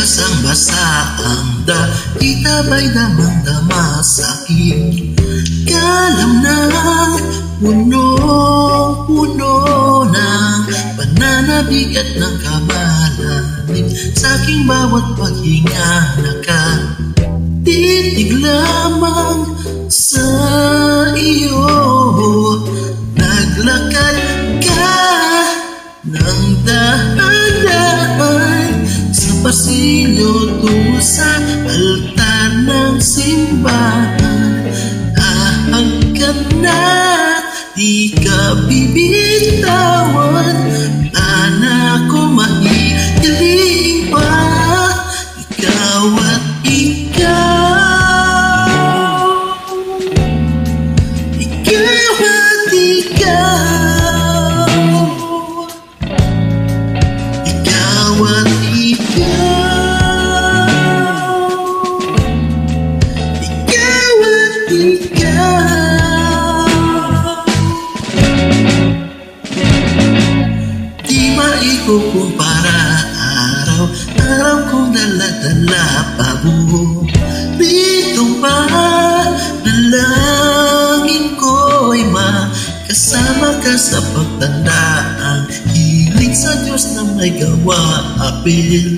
Basang-basa ang itabay damang-dama sa'king kalamnan. Puno-puno ng pananabig at ng kabalanin, sa'king bawat paghinga nakatitig lamang sa iyo. Naglakad ka ng dahan-dahan sa pasilyo tungo sa altar ng simbahan. Ahang ka na, di ka bibitawan, sana ko maigaling pa. Ikaw at ikaw, ikaw at ikaw, ikaw at kukumpara araw-araw kong dala-dala paborito pa. Dalangin ko'y makasama ka sa pagtanda, ang hiling sa Diyos na may gawa. Apel,